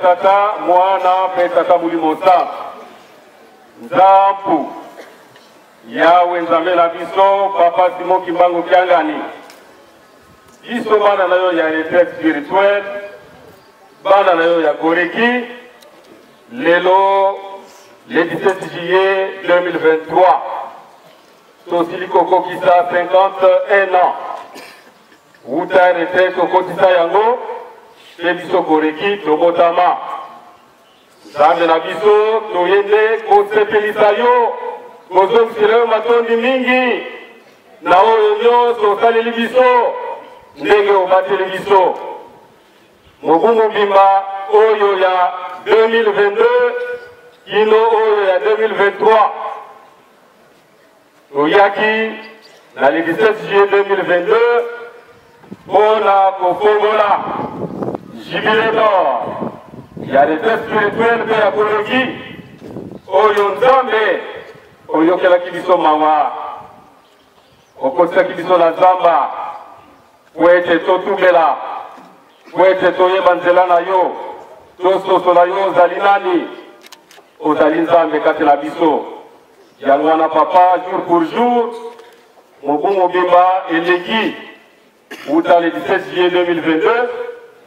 Tata mwana pe tata mulimosa nzampu yawe nzambe na biso papa Simon Kimbangu Kiangani biso bana na yo ya retraite spirituelle bana na yo ya Goreki lelo le 17 juillet 2023 tosili kokokisa 51 ans uta retraite kokokisa yango te biso Goreki tobotama nzambe na biso toyende kosepelisa yo kozokisela yo matondi mingi na oyo nyonso osaleli biso ndenge obateli biso mobu mobimba oyo ya 2022 kino oyo ya 2023 toyaki na le 17 juillet 2022 mpona kofongola jibile d'or ya retraite spirituelle mpe ya Goreki oyo nzambe oyokelaki biso mawa okosaki biso na nzamba po ete totumela po ete toyeba nzela na yo tososola yo ozali nani ozali nzambe kati na biso yango wana papa jour pour jour mobu mobimba eleki uta le 17 juillet 2022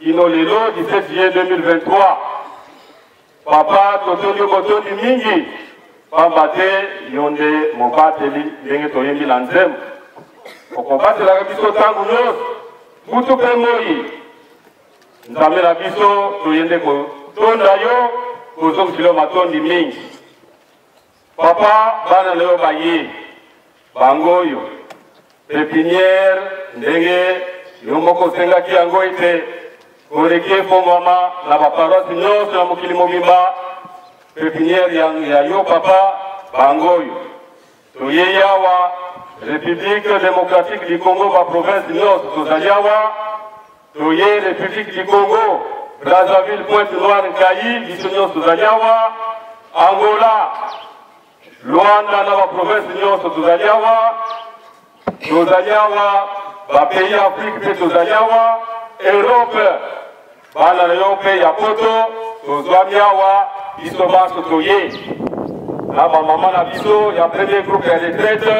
ino lelo 17 juillet 2023 papa totondi botondi mingi pamba te yo nde mobateli ndenge toyembi na nzembo okobatelaka biso ntango nyonso butu mpe moi nzambe na biso toyende kotonda yo kozongisila yo matondi mingi papa bana na yo baye bango oyo pepiniere ndenge yo moko osengaki yango ete Goreki efongwama na baparoisi nyonso na mokili mobimba pepiniere ya yo papa bango oyo toye awa République démocratique du Congo ba province nyonso tozali awa toye République du Congo Brazzaville Pointe Noire Nkayi biso nyonso tozali awa Angola Luanda na ba province nyonso tozali awa ba pays Afrique pe tozali awa Europe bana na yo mpe ya poto tozwami awa biso baso toye na bamama na biso ya premier groupe ya retraite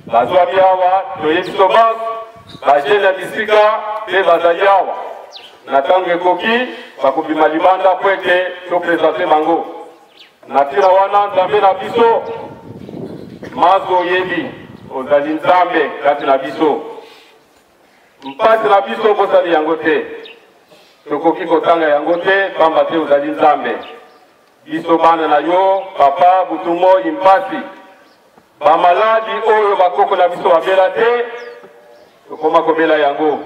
bazwami awa toye biso baso bajene ya bisika mpe bazali awa na ntango ekoki bakobima libanda po ete topresente bango na ntina wana nzambe na biso mazo oyebi ozali nzambe kati na biso mpasi na biso bosali yango te tokoki kotanga yango te pamba te ozali nzambe biso bana na yo papa butu moi mpasi bamaladi oyo bakoko na biso babela te tokoma kobela yango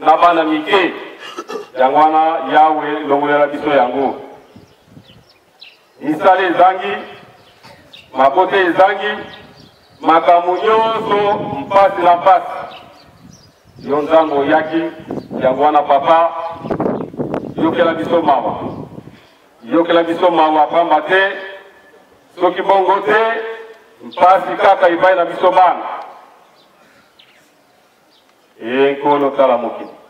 na bana mike yango wana yawe longolela biso yango misala ezangi mabote ezangi makambo nyonso mpasi na mpasi yo nzambe oyaki yango wana papa yokela biso mawa yokela biso mawa pamba te soki bongo te mpasi kaka epai na biso bana nkolo tala mokili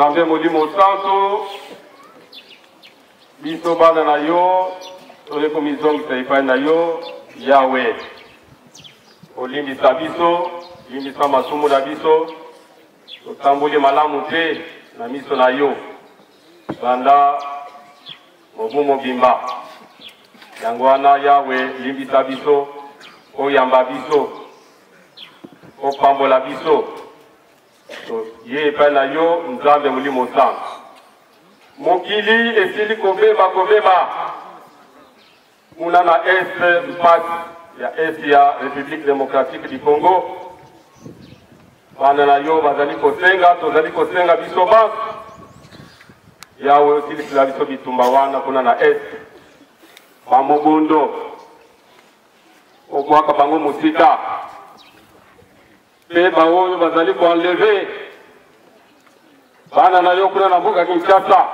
Nzambe Molimo Santo biso bana na yo toleko mizongisa epai na yo Yawe olimbisa biso limbisa masumu na biso totamboli malamu te na miso na yo banda mobu mobimba yango wana Yawe limbisa biso oyamba biso opambola biso ye epai na yo Nzambe Molimo Santo mokili esili kobeba kuna na est mpasi ya est ya République démocratique du Congo bana na yo bazali kosenga tozali kosenga biso banso Yawe osilisila biso bitumba wana kuna na est bamobondo obwaka bango mosika mpe baoyo bazali koenleve bana na yo kuna na mboka Kinshasa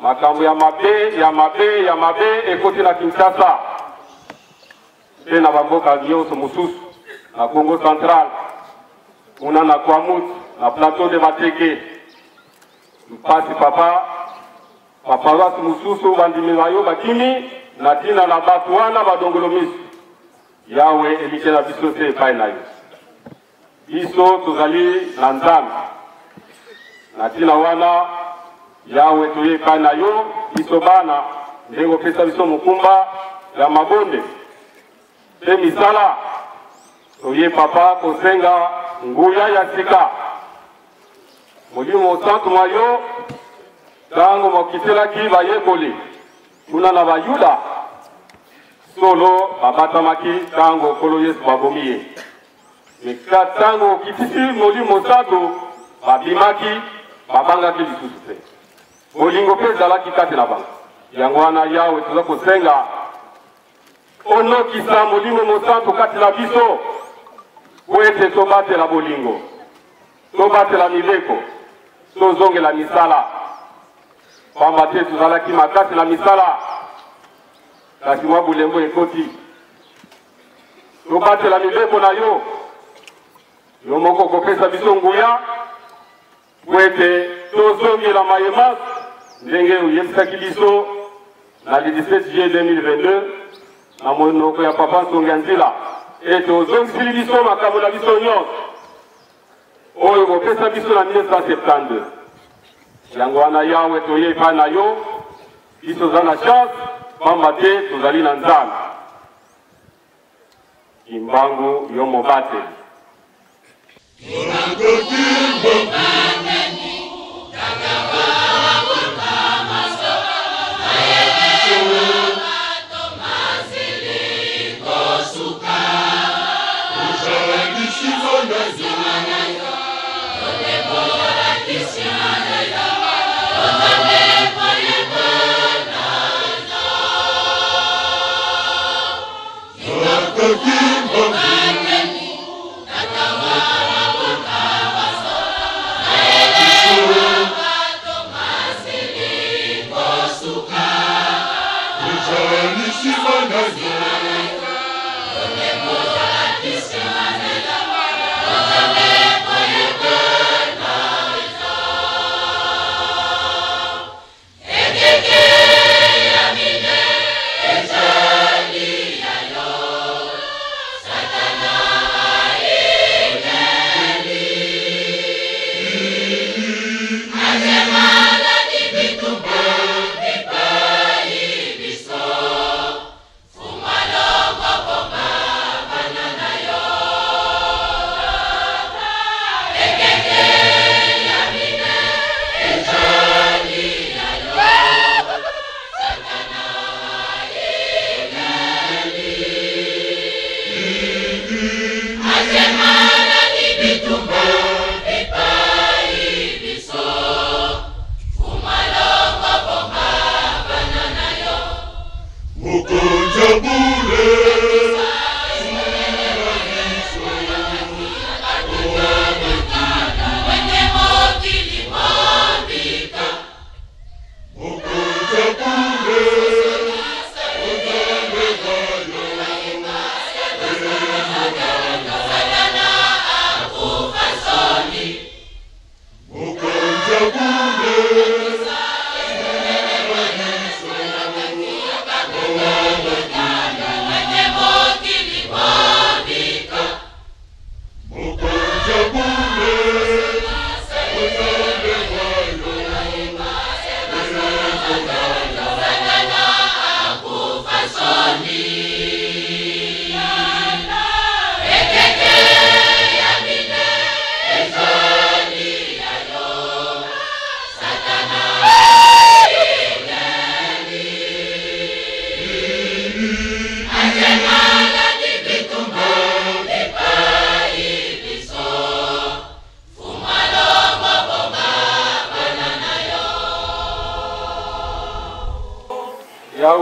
makambo ya mabe ekoti na Kinshasa mpe na bamboka nyonso mosusu na Congo Central kuna na Kwamut na plateau de Mateke mpasi papa baparoisi mosusu bandimi na yo bakimi na ntina na bato wana badongolomisi Yawe elike na biso te epai na yo biso tozali na Nzambe na ntina wana Yawe toye epai na yo biso bana ndenge opesa biso mokumba ya mabonde mpe misala toye papa kosenga nguya ya sika Molimo Santo mwa yo ntango mokitelaki bayekoli kuna na bayuda solo babatamaki ntango nkolo Yesu babomi ye meka ntango okitisi Molimo Santo babimaki babangaki lisusu te bolingo mpe ezalaki kati na bango yango wana Yawe toza kosenga onokisa Molimo Santo kati na biso po ete tobatela bolingo tobatela mileko tozongela misala pamba te tozalaki makasi na misala kasi mwa bulembo ekoti tobatela mileko na yo yo moko kopesa biso nguya po ete tozongela mayema ndenge oyebisaki biso na le 17 juillet 2022 na monoko ya papa Nsonga Nzila ete ozongisili biso makambo na biso nyonso oyo kopesa biso na 1972 yango wana Yawe toye epai na yo biso za na chance pamba te tozali na Nzambe imbangu yo mobateli Satan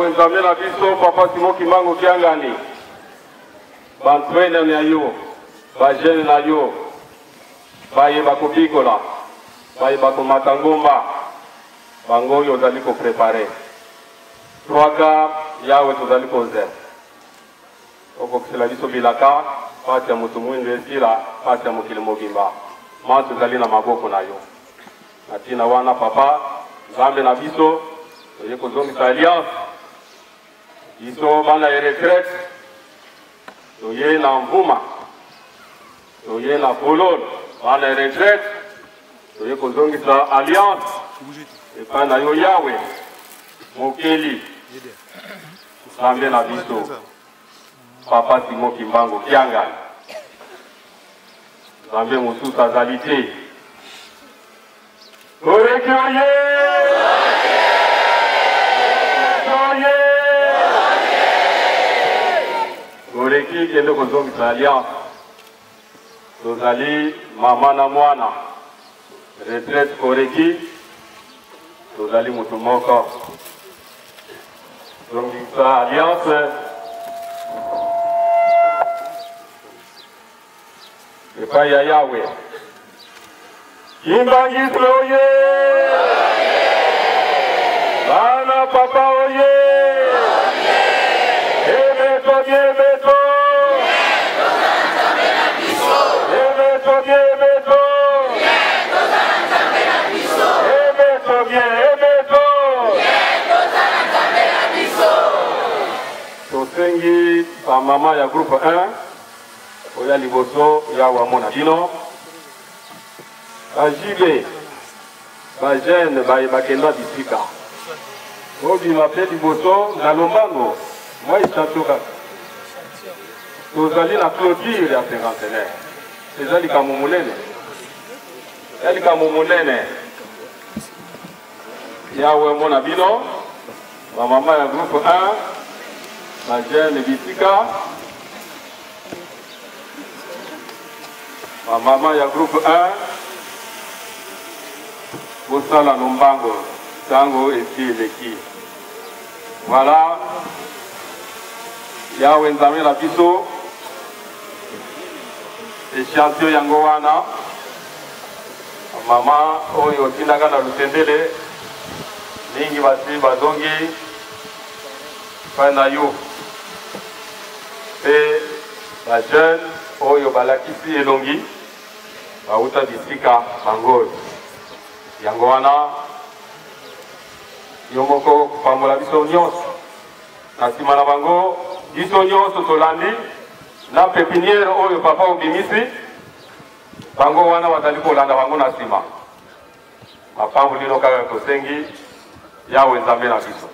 wenzame na biso papa Simon Kimbangu Kiangani bantwene na yo bajene na yo bayeba kobikola bayeba komata ngomba bango oyo ozali koprepare 3 quarts yawe tozali kozela okokisela biso bilaka pasi ya moto mwindo esila pasi ya mokili mobimba ma tozali na maboko na yo na ntina wana papa nzambe na biso toye kozongisa alliance biso bana ya retraite toye na mvuma toye na polone bana ya retraite toye kozongisa alliance epai na yo yawe mokeli nzambe na biso papa Simon Kimbangu Kiangani nzambe mosusu azali te Koreki oye! Koreki kende kozongisa alliance tozali mama na mwana retraite Koreki tozali mutu moko zongisa alliance epai ya yawe Kimbangi oye! Bana papa oye! Emeto biemeto! Emeto biemeto! Emeto biemeto! Tosengi pa mama ya groupe 1 oya liboso ya wamona bino bajibe bajene bakenda bisika obima pe liboso na lombango moi isatoka tozali na clôture ya cinquantenaire eza likambo monene ya likambo monene yawe mona bino bamama ya groupe 1 bajene bisika bamama ya groupe 1 bosala lombango tango esi eleki voilà yawe nzambe na biso échantillon yango wana mama oyo otindaka na lutendele mingi basi bazongi epai na yo mpe bajeune oyo balakisi elongi bauta bisika bango yango wana yo moko kopambola biso nyonso na nsima na bango biso nyonso tolandi na pepiniere oyo papa obimisi bango wana bazali kolanda bango na nsima mapambulino kaka tosengi yawe nzambe na biso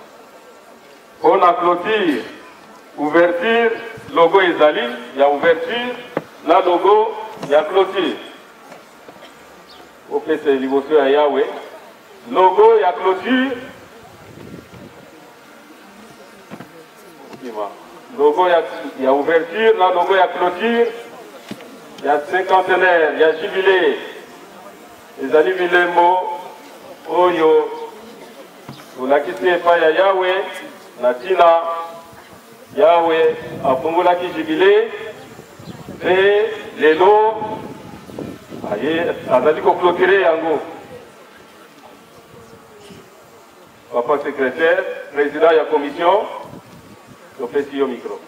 mpona clôture ouverture logo ezali ya ouverture na logo ya clôture opesa liboso ya yawe logo ya clôture logo ya ouverture na logo ya clôture ya cinquantenaire ya jubilé ezali bilembo oyo tolakisi epai ya yawe na ntina yawe afungolaki jubilé mpe lelo azali koclôturer yango papa secrétaire président ya commission topesi yo micro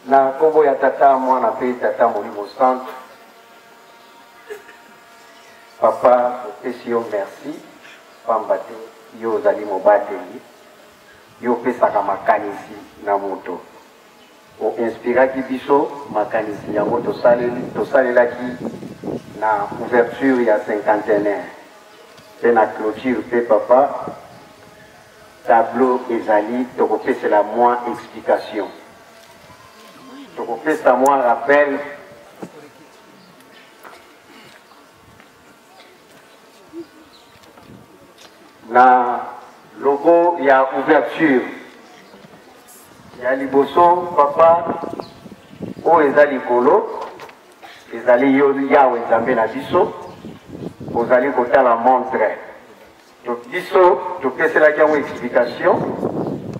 na kombo ya tata mwana mpe tata molimo centre papa topesi yo merci pamba te yo ozali mobateli yo opesaka makanisi na moto oinspiraki biso makanisi yango tosalelaki na ouverture ya cinquantenaire mpe na clôture mpe papa tableau ezali tokopesela mwa explication tokopesa mwa rappel na logo ya ouverture ya liboso papa oyo eza likolo ezali yo yawe nzambe na biso ozali kotala montre biso topeselaki yango explication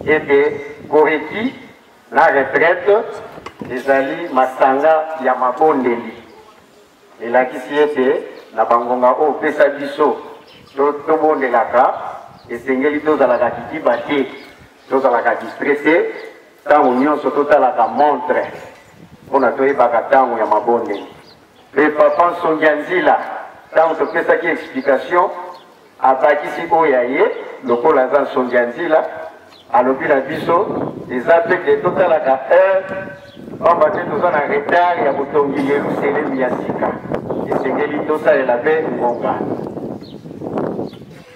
ete koreki na retraite ezali masanga ya mabondeli elakisi ete na bangonga oyo opesa biso tobondelaka esengeli tozalaka kikiba te tozalaka distresse ntango nyonso totalaka montre mpona toyebaka ntango ya mabondeli mpe papa nsongi ya nzila ntango topesaki explication abakisi oyo ye lokola aza nsongi ya nzila alobi na biso eza mpe totalaka heure pamba te toza na retard ya botongi yerusalemi ya sika esengeli tosalela mpe ngonga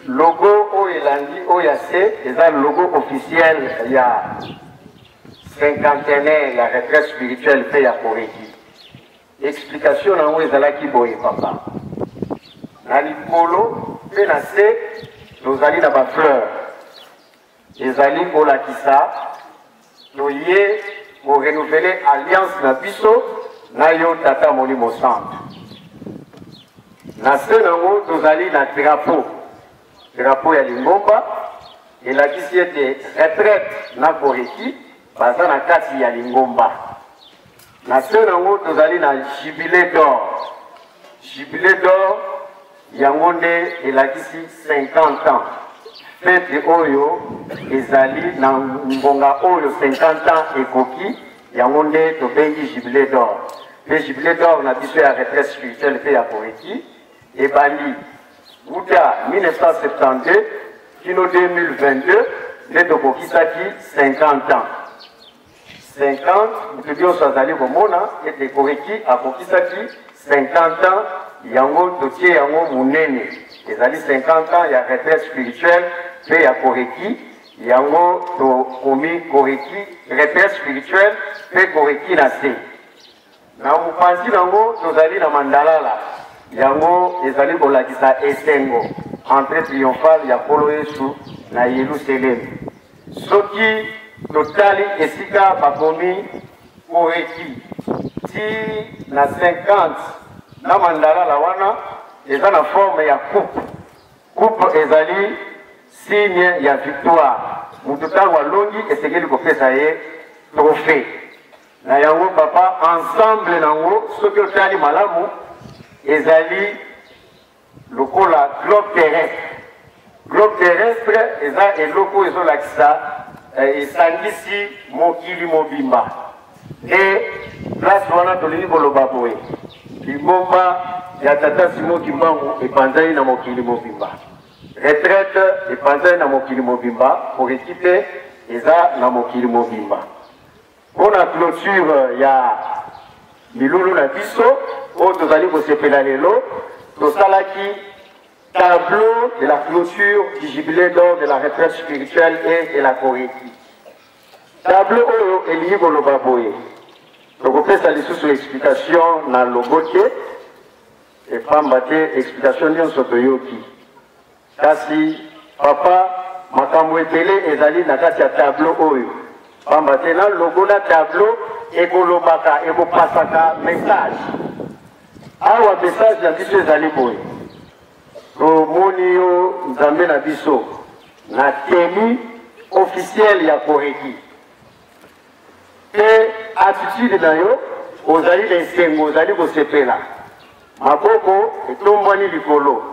logo oyo elandi oyo ya se eza logo officiel ya cinquantenaire ya retraite spirituelle mpe ya koreki explication nango ezalaki boye papa na likolo mpe na se tozali na bafleur ezali kolakisa toye korenouvele alliance na biso na yo tata molimo centre na se nango tozali na drapeau ya lingomba elakisi ete retraite na koreki baza na kati ya lingomba na se nango tozali na jubilé d'or yango nde elakisi 50 ans fete oyo ezali na ngonga oyo 50 ans ekoki yango nde tobengi jubilé d'or mpe jubilé d'or na biso ya retraite spirituelle mpe ya koreki ebandi wuta 1972 kino 2022 nde tokokisaki 50 ans 50 mutu nyonso azali komona ete koreki akokisaki 50 ans yango totie yango munene ezali 50 ans ya retraite spirituelle mpe ya koreki yango tokomi koreki retraite spirituelle mpe koreki na se na mopanzi nango tozali na mandalala yango ezali kolakisa esengo entrée triomphale ya nkolo yesu na yerusalemi soki totali esika bakomi koreki ti na 50 na mandalala wana eza na forme ya coupe ezali signe ya victoire mutu ntango alongi esengeli kopesa ye trophée na yango papa ensemble nango soki otali malamu ezali lokola globe terrestre eza eloko ezolakisa esangisi mokili mobimba e place wana tolingi koloba boye lingomba ya tata Simon Kimbangu epanzani na mokili mobimba retraite epanzani na mokili mobimba koreki te eza na mokili mobimba mpona clôture ya milulu na biso oyo tozali kosepela lelo tosalaki tableau de la clôture du jubilé d'or de la retraite spirituelle et de la koreki tableau oyo elingi koloba boye tokopesa lisusu explication na logo te epamba te explication nyonso toyoki kasi papa makambo ebele ezali na kati ya tableau oyo pamba te na logo na tableau ekolobaka ekopasaka message awa message na biso ezali boye tomoni yo nzambe na biso na tenue officielle ya koreki te attitude na yo ozali na esengo ozali kosepela maboko etombwani likolo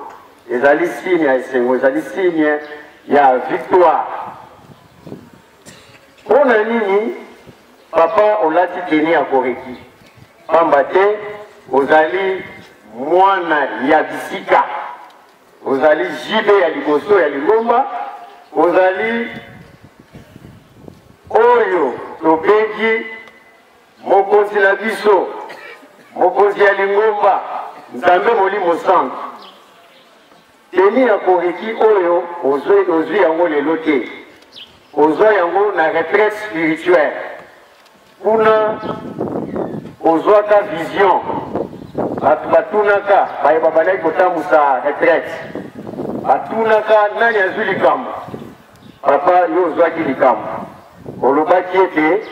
ezali signe ya esengo ezali signe ya victoire mpona nini papa olati teni ya koreki pamba te ozali mwana ya bisika ozali jibe ya liboso ya lingomba ozali oyo tobengi mokonzi na biso mokonzi ya lingomba nzambe molimo centre teni ya koreki oyo ozwi yango lelo te ozwa yango na retraite spirituelle kuna ozwaka vision bato batunaka bayeba bandaki kotambusa retraite batunaka nani azwi likambo papa yo ozwaki likambo olobaki ete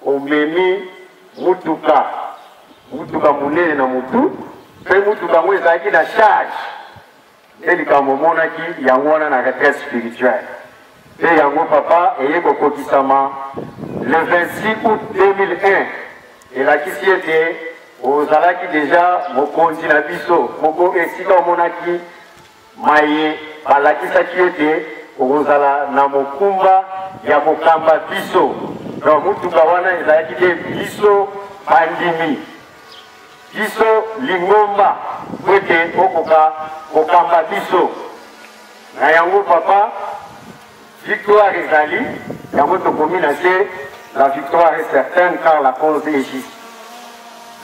omemi mutuka munene na mutu mpe mutuka yango ezalaki na charge likambo monaki yango wana na retraite spirituelle. Et yango papa eye kokokisama le 26 août 2001 elakisi ete ozalaki déjà mokonzi na biso moko esika omonaki maye balakisaki ete okozala na mokumba ya kokamba biso. Donc mutuka wana ezalaki te biso bandimi biso lingomba kwete okoka kokamba biso na yango papa victoire ezali yango tokomi na se la victoire est certaine car la cause est juste.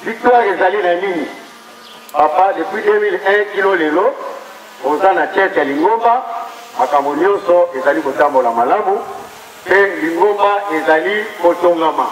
Victoire ezali na nini papa depuis 2001 kilo lelo oza na tete ya lingomba makambo nyonso ezali kotambola malamu pe lingomba ezali kotongama.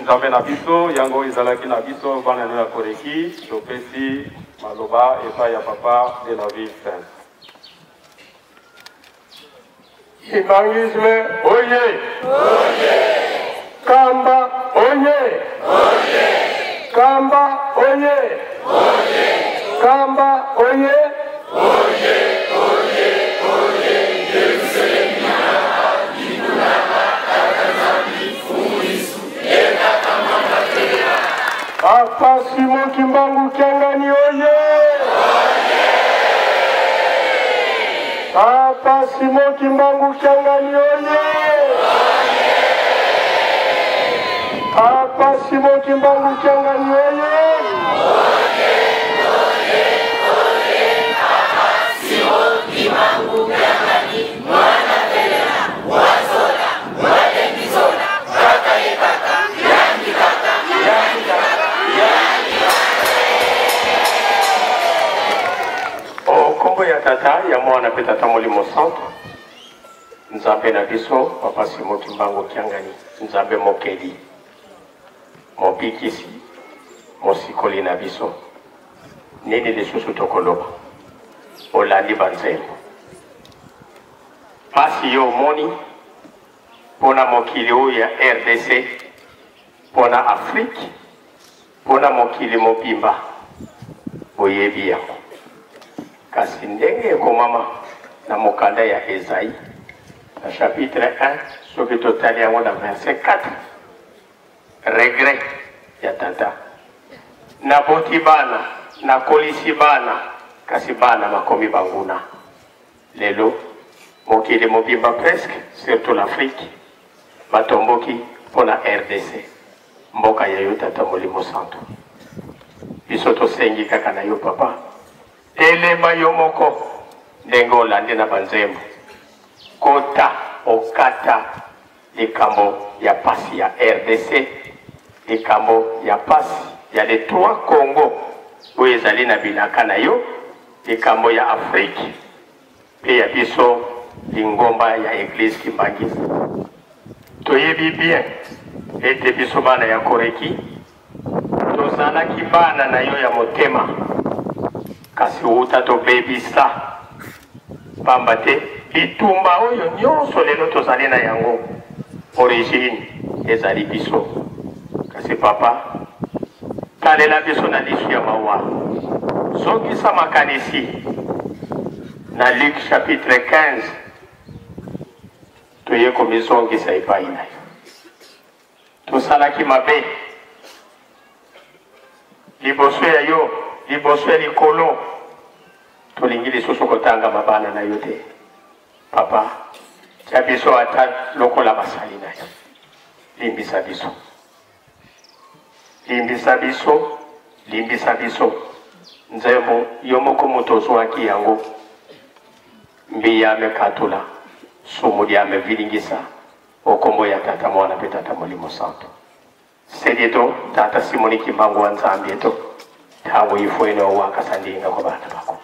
Nzambe na biso yango izalaki na biso bana ya koreki topesi maloba epa ya papa de la ville sainte. Imangisme oye oye Kamba oye oye Kamba oye oye Kamba oye oye oye oye Yerusalem Papa Simon Kimbangu Kiangani oye! Papa Simon Kimbangu Kiangani oye! Papa Simon Kimbangu Kiangani oye! Papa Simon Kimbangu Kiangani mwana Belena wazola wadengizola kaka yangi kaka kombo ya tata ya mwana pe tata molimo centre Nzambe na biso papa Simon Kimbangu Kiangani Nzambe mokeli mopikisi mosikoli na biso nini lisusu tokoloba olandi banzembo pasi yo moni pona mokili oyo ya RDC pona Afrique pona mokili mobimba boyebi yango kasi ndenge ekomama na mokanda ya Esaïe na chapitre 1 soki totali yango na verset 4 regret ya tata naboti bana nakolisi bana kasi bana makomi banguna lelo mokili mobimba presque surtout l'Afrique batomboki pona RDC mboka ya yo tata molimo santo biso tosengi kaka na yo papa telema yo moko ndenge olande na banzembo kota okata likambo ya pasi ya RDC likambo ya pasi ya les 3 Congo oyo ezali na bilaka na yo likambo ya Afrique pe ya biso lingomba ya Église Kimbangi toyebi bien ete biso bana ya koreki tozalaki bana na yo ya motema kasi uta tobebisa pamba te bitumba oyo nyonso lelo tozali na yango origine ezali biso kasi papa talela biso na lisu ya mawa zongisa makanisi na Luc chapitre 15 toye komizongisa epai na yo tosalaki mabe liboso ya yo liboso ya likolo tolingi lisusu kotanga mabana na yo te papa tia biso ata lokola basali na yo limbisa biso limbisa biso limbisa biso nzembo yo moko moto ozwaki yango mbiyame katula sumu lyame vilingisa okombo ya tata mwana pe tata molimo santo sedieto tata Simoni Kimbangu wa Nzambi eto tawo ifwene wakasandinga kwa bana bako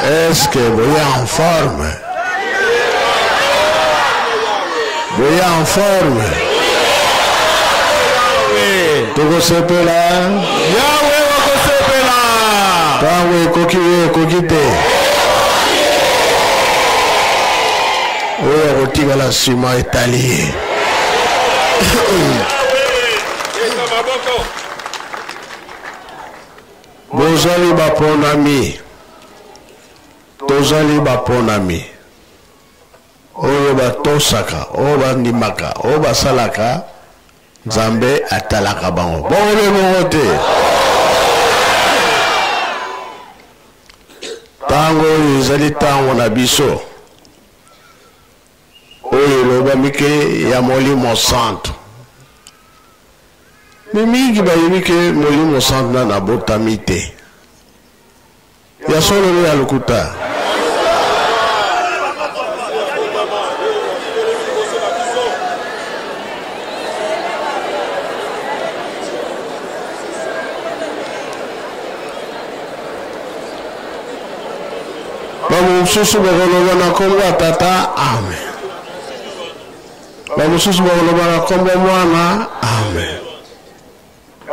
Est-ce que vous êtes en forme? Vous êtes en forme? Toko sepela? Yahweh wako sepela! Tawe kokiwe kokite. Oya kotika la sima etali. Bozali baponami. Tozali baponami. Oyo batosaka, oyo bandimaka, oyo basalaka, Nzambe atalaka bango. Bongo bongo te. Tango ezali tango na biso. Oyo loba mike ya Molimo Santo. Mingi bayebi ke Molimo Santo na nabotami te. Ya solo ya lukuta. bamususu bakoloba na kombo ya tata amen. Bamususu bakoloba na kombo ya mwana amen.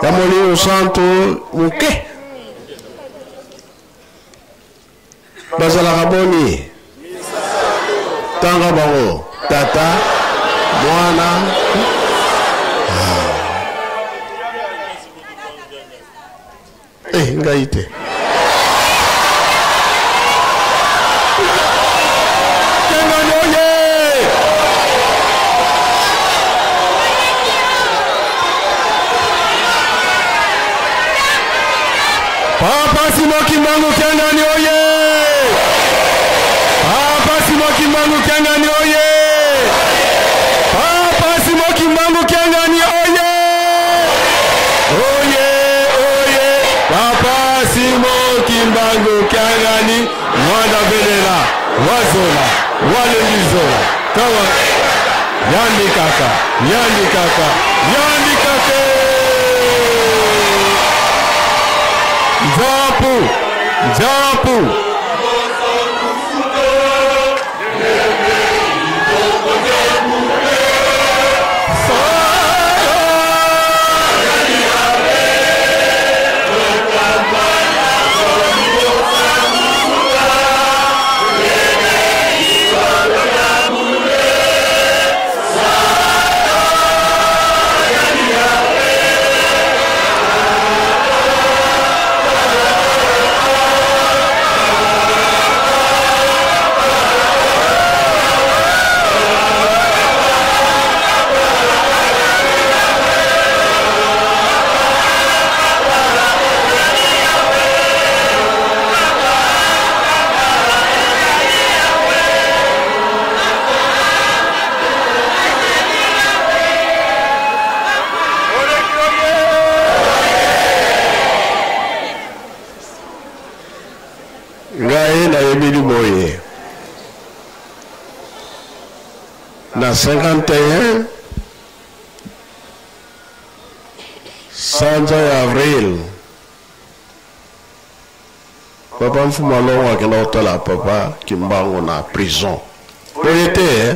Ya Molimo Santo muke bazalaka boni tanga bango tata mwana ngai te Papa Simon Kimbangu Kiangani oye! Papa Simon Kimbangu Kiangani oye! Papa Simon Kimbangu Kiangani oye! Oye, oye! Papa Simon Kimbangu Kiangani Mwanda Belela Wazola Walengizola Kawa Yandi kaka Yandi kaka Yandi kaka Japu, Japu. Na 51 Sanza ya Avril Papa mfuma longa kena otala Papa Kimbangu na prison Oyete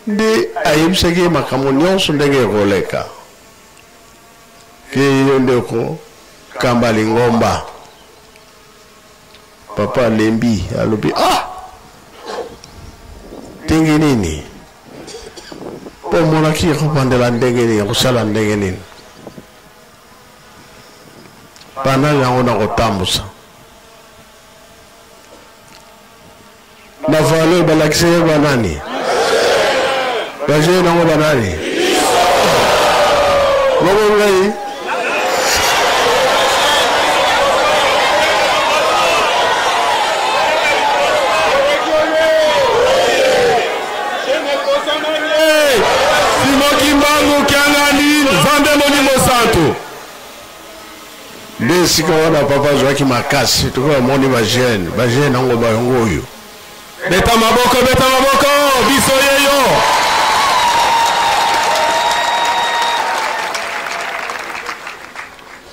Ndi ayimsegi makamu nyonso ndenge koleka Ki yondeko Kambali ngomba Papa lembi alubi Ndenge nini po mona ki kupandela ndenge nini kusala ndenge nini pana yango na kotambusa na valeur balakise banani baje nango banani ngobo ngai Sika wana papa zwaki makasi tuko moni bajene nango bayongo oyo beta maboko biso yeyo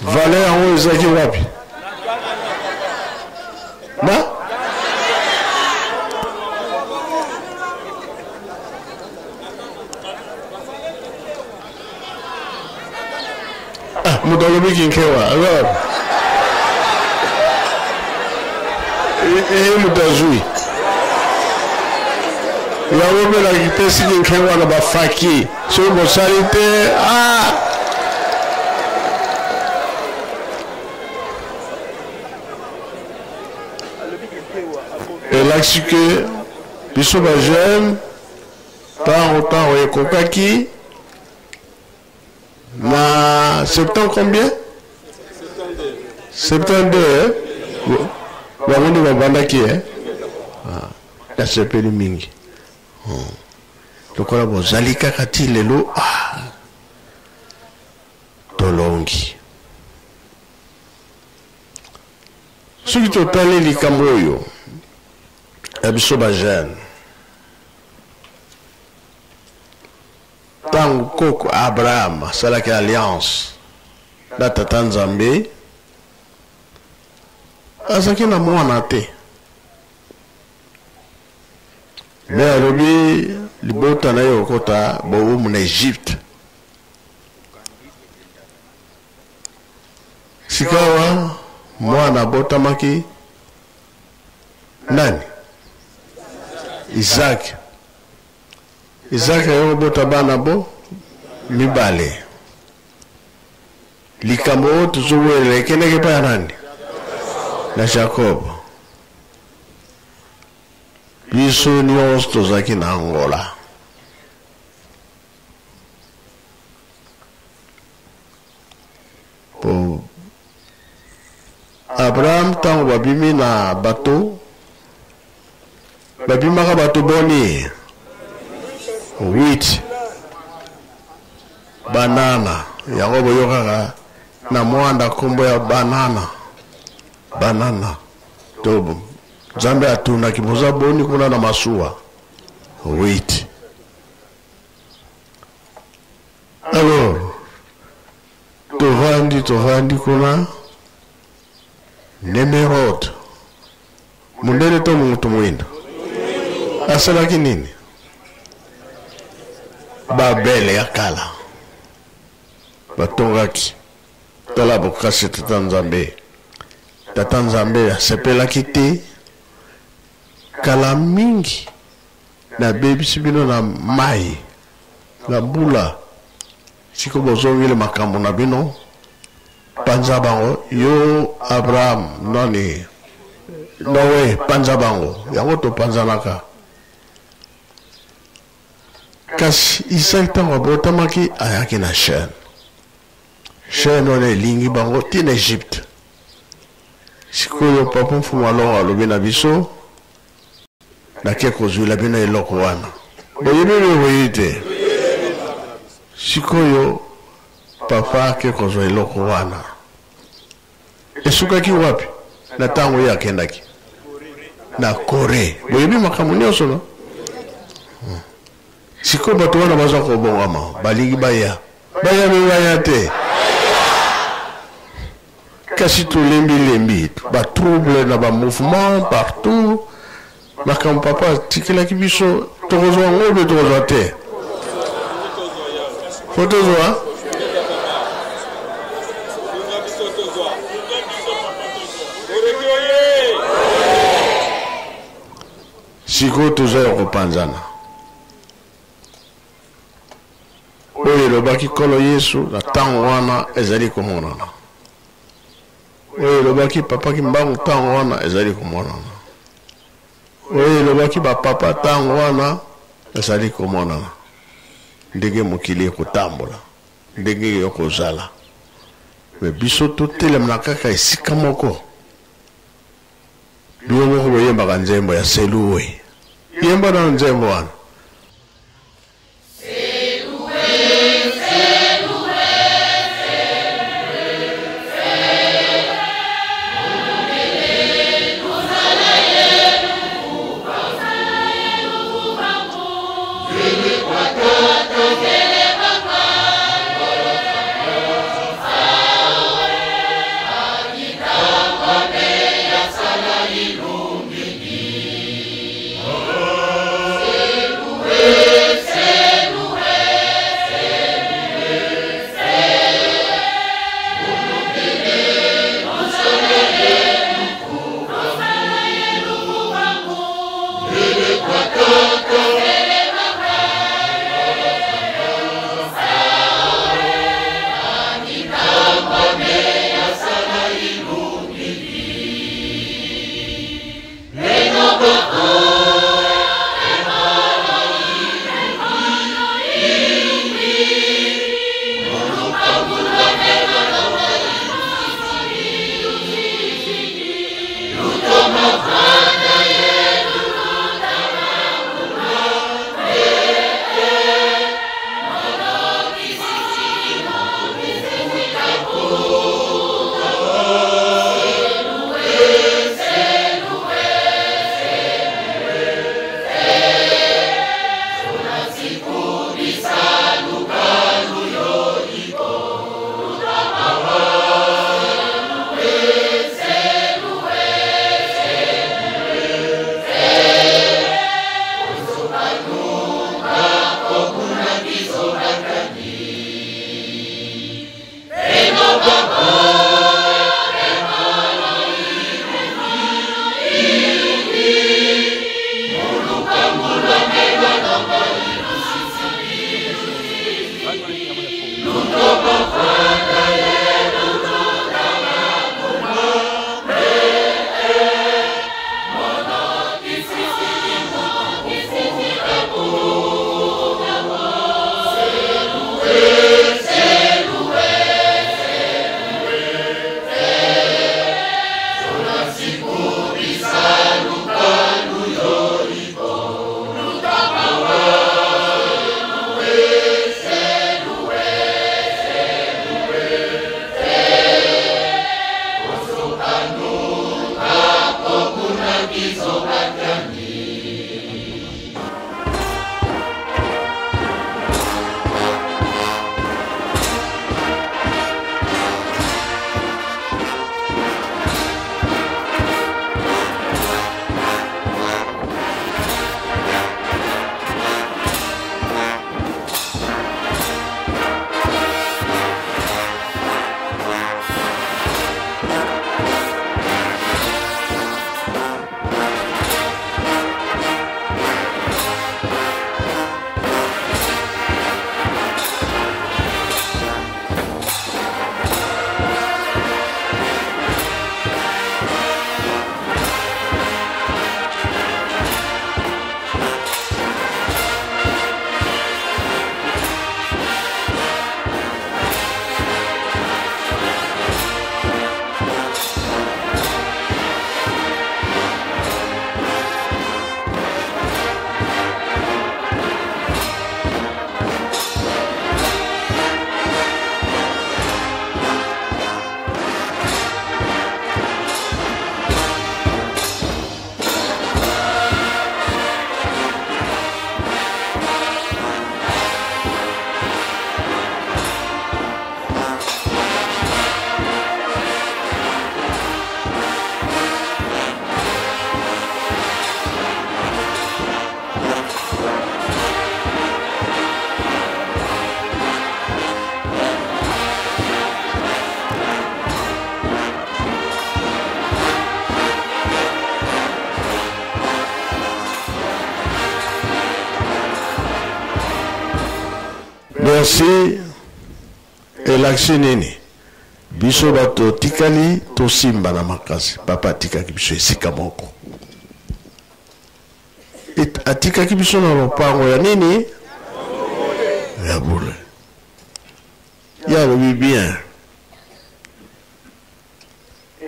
vale yango ezaki wapi na mudolobi kinkewa alors mutazui yawo bela kitesi kinkewa na bafaki so bosalite elakisi ke biso bajene ntango ekokaki na 70 combien 72 Bamundi babandaki nasepeli mingi lokola bozali kaka ti lelo tolongi soki totali likambo oyo ya biso bajene ntango koko Abraham asalaki alliance na tata Nzambe azaki na mwana te me alobi libota na ye okota bowumu na Egypte sikawa mwana abotamaki nani Isaac ayo bota bana bo mibale likambo oyo tozowela ekendeki epai ya nani na Jacob biso nyonso tozalaki na Angola po Abraham ntango babimi na bato babimaka bato boni 8 banana yango boyokaka na mwanda kombo ya banana to Nzambe atunaki boza boni kuna na masuwa 8 alors tovandi kuna Nemerod mundele to muntu mwinda asalaki nini Babele ya kala batongaki tala bokasi tata Nzambe asepelaki te kala mingi na bebisi bino na mai na bula siko bozongile makambo na bino panza bango yo Abraham nani Noe panza bango yango to panzanaka kasi Isaac ntango abotamaki ayaki na chaîne wana elingi bango ti na Egypte sikoyo papa mfumu alongo alobi na biso nake kozwila bino eloko wana boyebi boyebi te sikoyo papa ake kozwa eloko wana esukaki wapi na ntango ye akendaki na Kore boyebi makambo nyonso no sikoyo bato wana baza kobongama balingi baya te kasi tolembi batrouble na bamouvement partout makambo papa tikelaki biso tokozwa ngo be tokozwa te fotozwa sikoyo toza ya kopanzana oyo elobaki kolo Yesu na ntango wana ezali komonana oyo elobaki papa kimbangu ntango wana ezali komonana oyo elobaki bapapa ntango wana ezali komonana ndenge mokili ekotambola ndenge yokozala me biso totelemana kaka esika moko bino moko boyembaka nzembo ya Seluwe yemba na nzembo wana Seluwe merci elakisi nini biso bato tikali tosimba na makasi papa atikaki biso esika moko atikaki biso na lopango ya nini ya bule ya lobi bien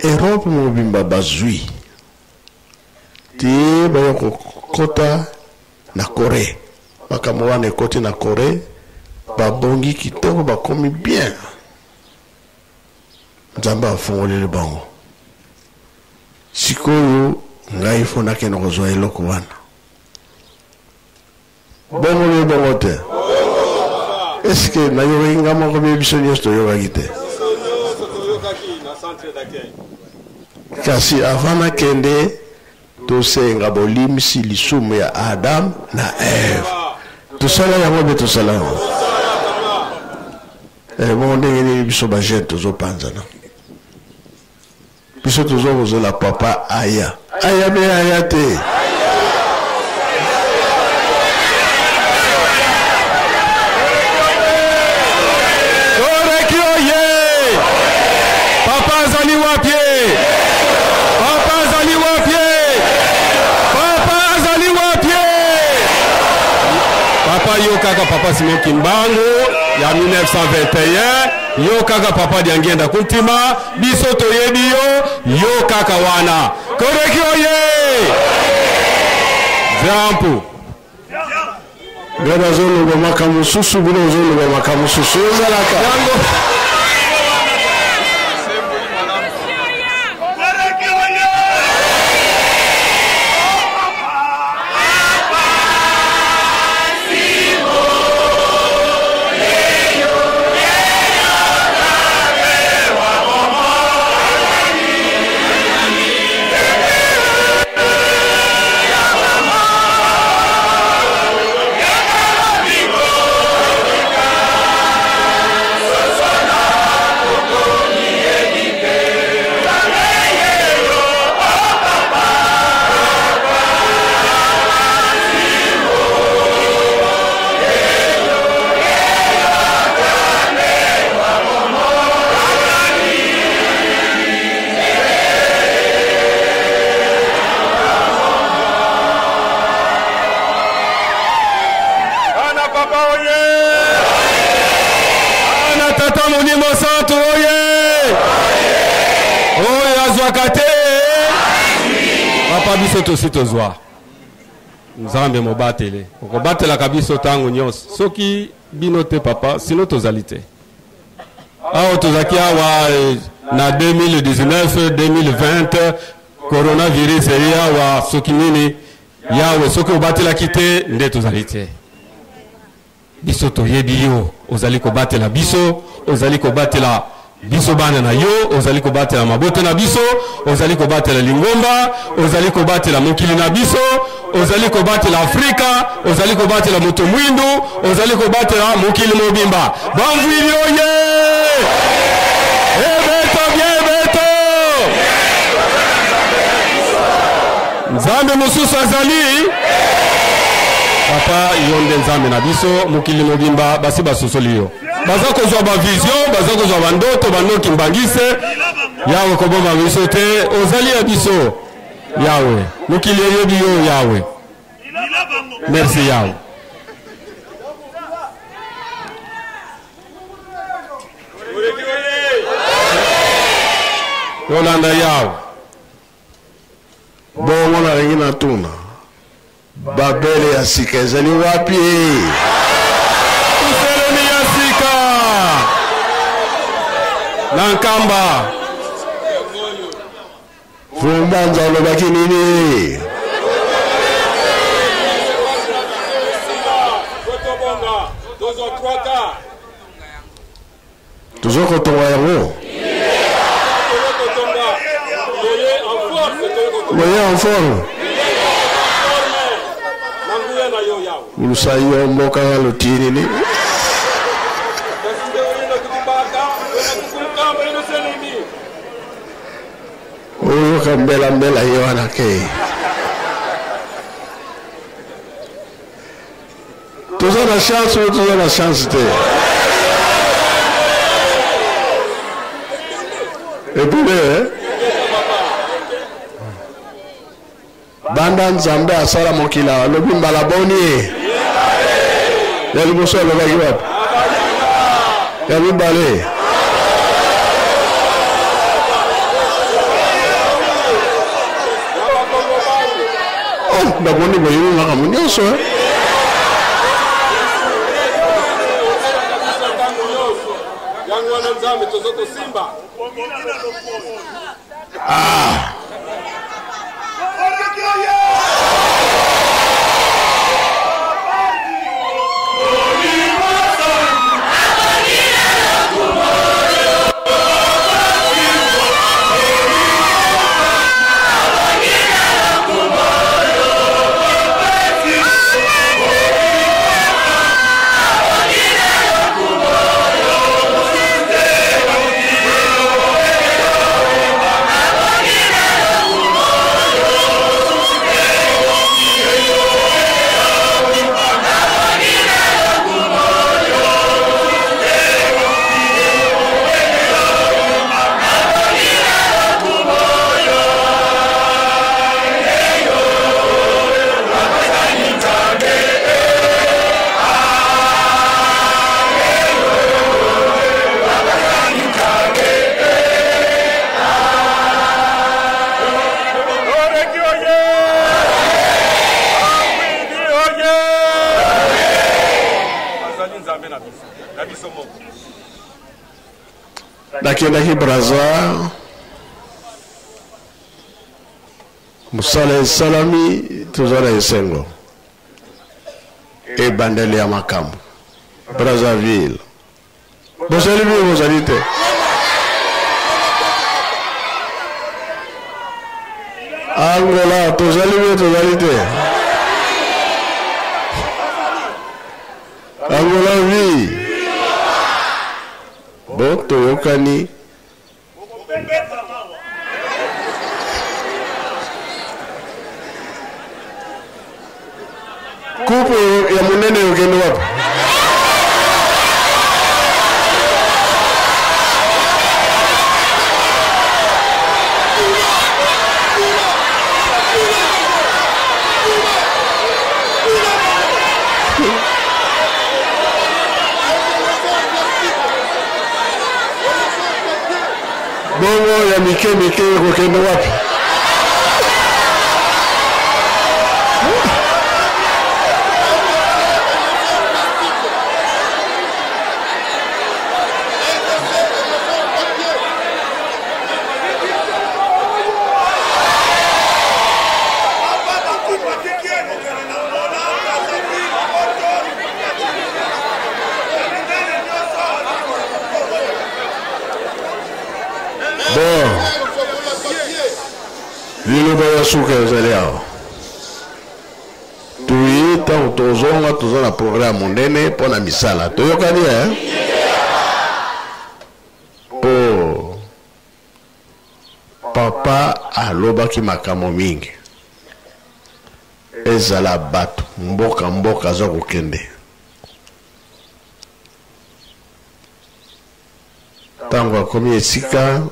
Europe mobimba bazwi ti bayo kokota na Corée makambo wana ekoti na Corée babongi kitoko bakomi bien nzambe afungoleli bango sikoyo ngai fo nakende kozwa eloko wana bongoli bongo te eske nayoki nga moko mie biso nyonso toyokaki te kasi avant nakende tosenga bolimisi lisumu ya Adam na Eve tosala yango mpe tosala yango bongo ndenge nini biso bajene tozopanzana biso tozokozola papa aya aya mpe aya te yo kaka papa Simon Kimbangu ya 1921 yo kaka papa Diangenda kuntima biso toyebi yo kaka wana koreki oye jampu gada zolo ba makamususu bilo zolo ba makamususu zalaka tozwa nzambe mobatele okobatela kabiso tango nyonso soki bino te papa sino tozali te awa tozaki awa na 2019 2020 coronavirus eri awa soki nini yawe soki obatelaki te nde tozali te biso toyebi yo ozali kobatela biso ozali kobatela biso bana na yo ozali kobatela mabote na biso ozali kobatela lingomba ozali kobatela mokili na biso ozali kobatela Afrika ozali kobatela moto mwindu ozali kobatela mokili mobimba bamvili oye ebeto biebeto nzambe mosusu azali papa yonde nzambe na biso mokili mobimba basi basosoli yo baza kozwa ba vision baza kozwa bandoto banoki mbangise yawe koboma biso te ozali ya biso yawe mokili eyebi yo yawe merci yawe yolanda yawe bongo nalingi natuna babele ya sika ezali wapi Nankamba Fumbanza olobaki nini tozokotonga yango moye en forme ulusa yo mboka ya lotini ni oyo kambela mbela yo anake toza na chance te Epile banda nzambe asala mokila alobi mbala boni ya liboso alobaki wapi ya mibale ndaboni boyini makambo nyonso nakendaki braza mosala esalami toza na esengo ebandeli ya makambo Brazzaville bozali bie bozali te Angola tozali bie tozali te Angola vi bo toyokani kupu ya munene yokeni wapi bongo ya mike kokende wapi suka ezali awa tuyi ntango tozonga toza na programe monene mpo na misala toyokani po papa alobaki makambo mingi ezala bato mboka aza kokende ntango akomi esika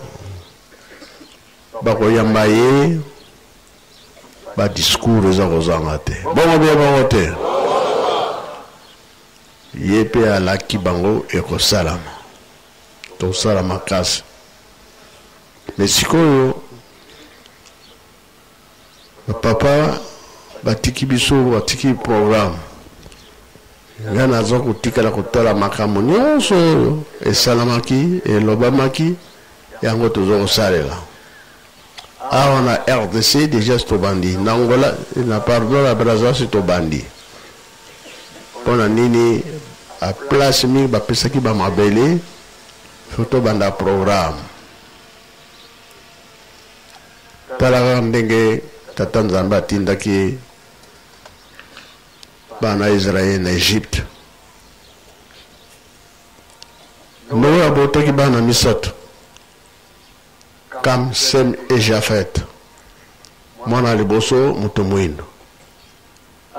bakoyamba ye ba discours eza kozanga te bongo bia bango te ye mpe alaki bango ekosalama tosala makasi me sikoyo bapapa batiki biso batiki programme nga naza kotikala kotala makambo nyonso oyo esalamaki elobamaki yango toza kosalela awa na RDC déjà tobandi na Angola na pardon la Brazzaville tobandi pona nini a place mingi bapesaki bamabele foto banda programme talaka ndenge tata nzambe atindaki bana Israel na Egypte ndenge abotaki bana misato Kam, Sem et Jafet mwana liboso moto mwindo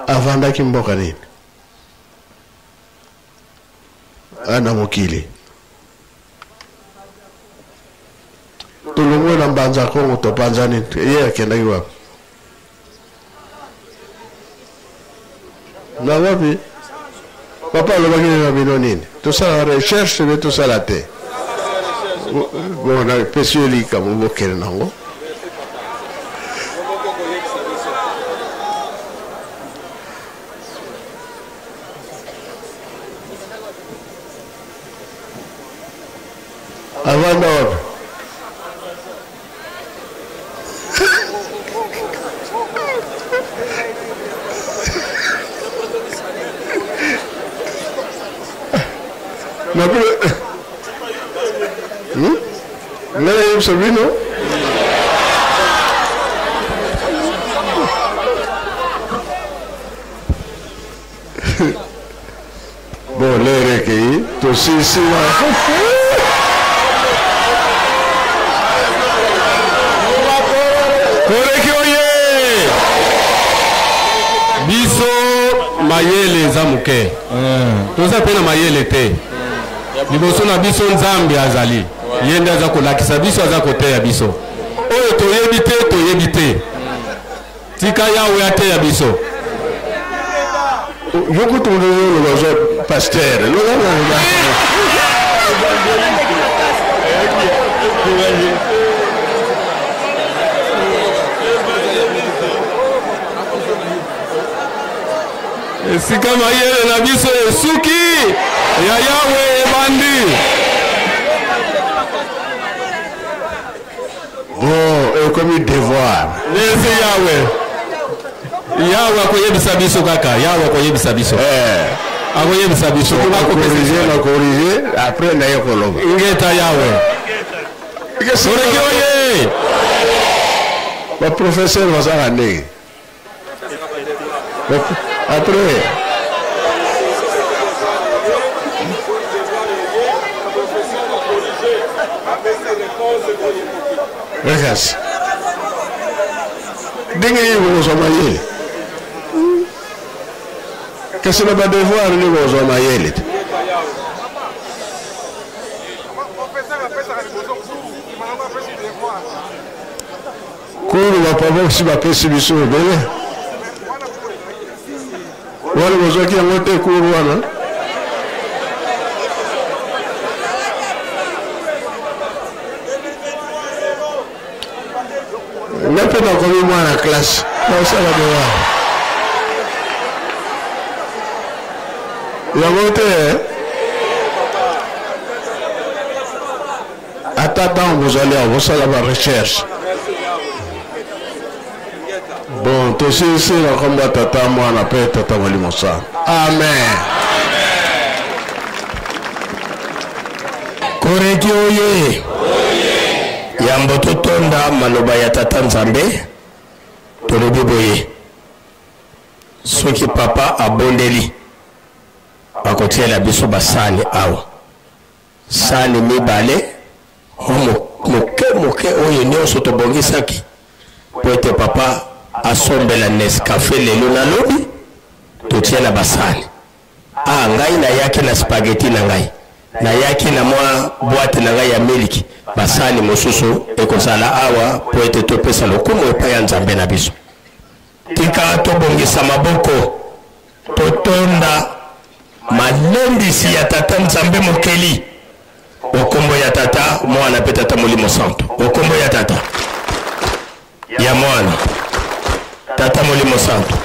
avandaki mboka nini ana mokili tulungu na mbanza kongo to panzani yeye akenda wapi na wapi papa lo bagine na binonini tout ça la recherche de tout ça la te bon na pesioli kama bokere nango avant d'ordre. Ma plus. Là, il y a un non? Bon, les recueillis, tout aussi, biso mayele eza moke toza mpe na mayele te liboso na biso nzambe azali ye nde aza kolakisa biso aza koteya biso oyo toyebi te tika yawe ateya biso yokutundulozo pasteur esika mayele na biso esuki ya yawe ebandi bon ekomi devoir lesi yawe akoyebisa biso kaka yawe akoyebisa biso akoyebisa biso corriger après naye koloba ngeta yawe soreki oye baprofesseur bazala ndenge après regarde ndenge nini bokozwa mayele kasi na badevoir nini bokozwa mayele te kuru bapapa osi bapesi biso ebele wana bozwaki yango te kuru wana nga mpe nakomi mwana classe naosala devoir yango te ata ntango bozali awo bosala barecherche bon tosilisi na kombo ya tata mwana mpe tata molimo sana amen koreki oye yambo totonda maloba ya tata nzambe tolobi boye soki papa abondeli akotiela biso basani awa sani mibale moke oyo nyonso tobongisaki po ete papa asombela Nescafé lelo na lobi totiela basani ngai nayaki na spaghetti na ngai nayaki na mwa boîte na ngai ya miliki basani mosusu ekozala awa po ete topesa lokumu epai ya nzambe na biso tika tobongisa maboko totonda malendisi ya tata nzambe mokeli okombo ya tata mwana pe tata molimo santo okombo ya tata ya mwana tata molimo santo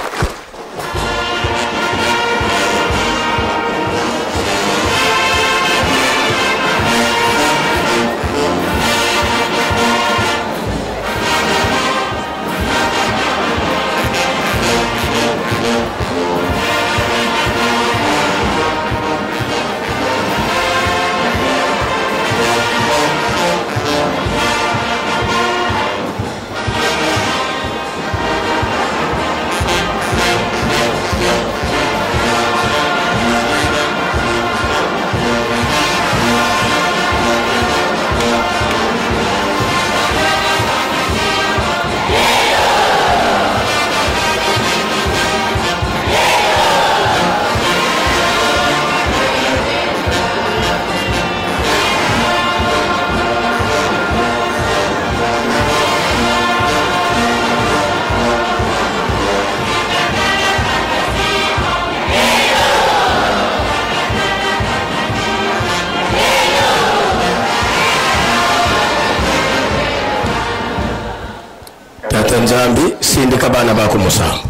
nzambi sindika bana bako musango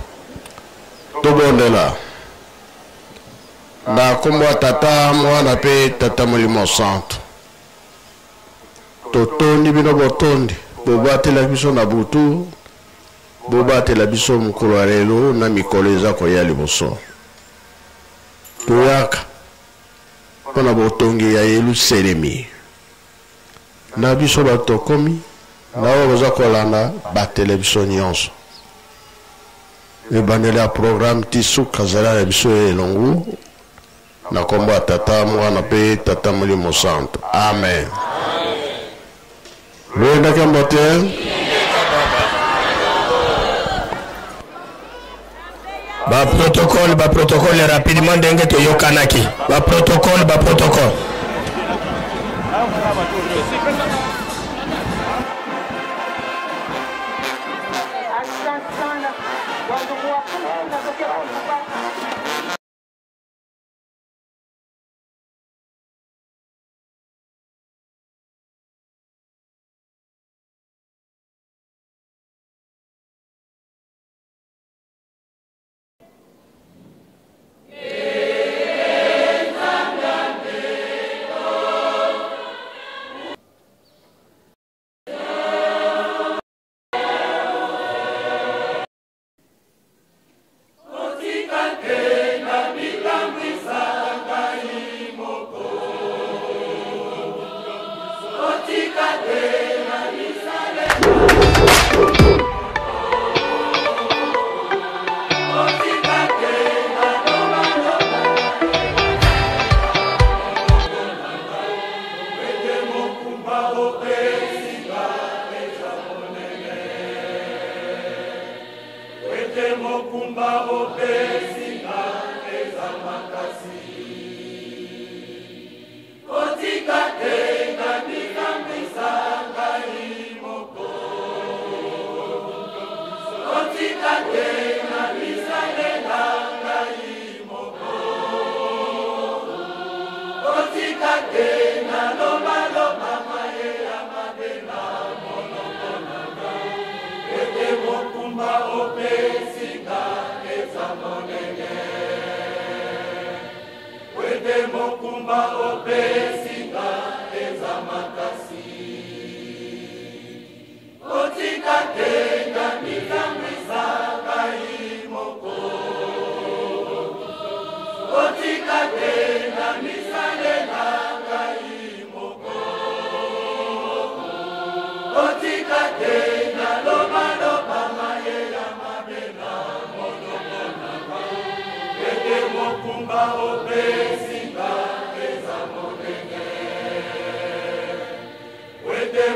tobondela na kombo tata mwana pe tata molimo santo totondi bino botondi bobatela biso na butu bobatela biso mukolo ya lelo na mikolo eza koya liboso toyaka mpona botongi ya Yelusalemi na biso bato komi na oyo boza kolanda batele biso nyonso ebandeli ya programme ti suka zala na biso elongu na kombo ya tata mwana pe tata molimo santo amen loyendaki mbote ba protocole rapidement ndenge toyokanaki ba protocole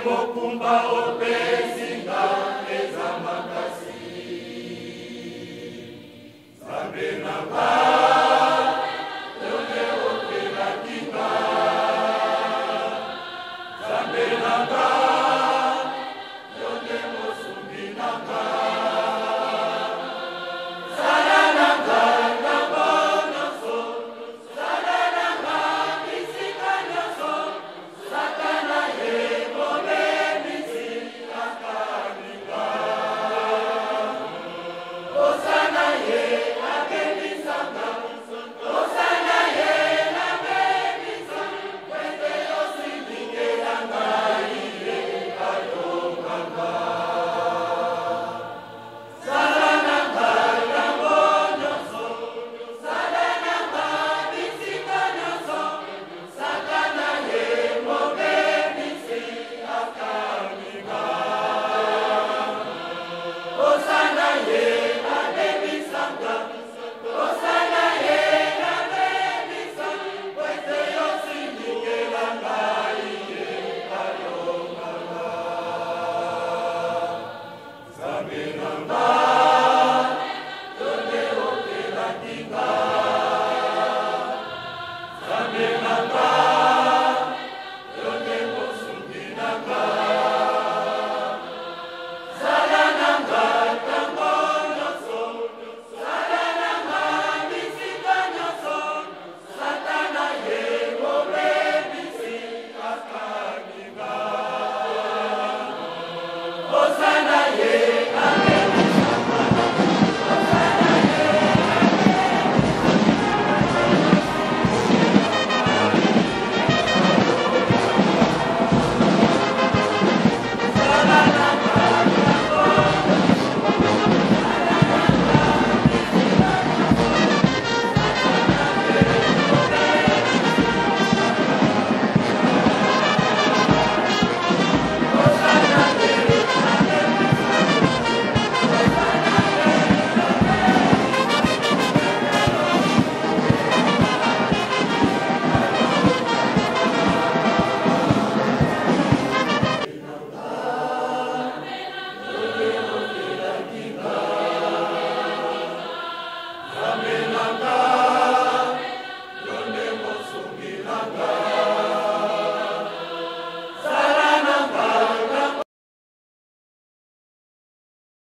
Mokumba opesi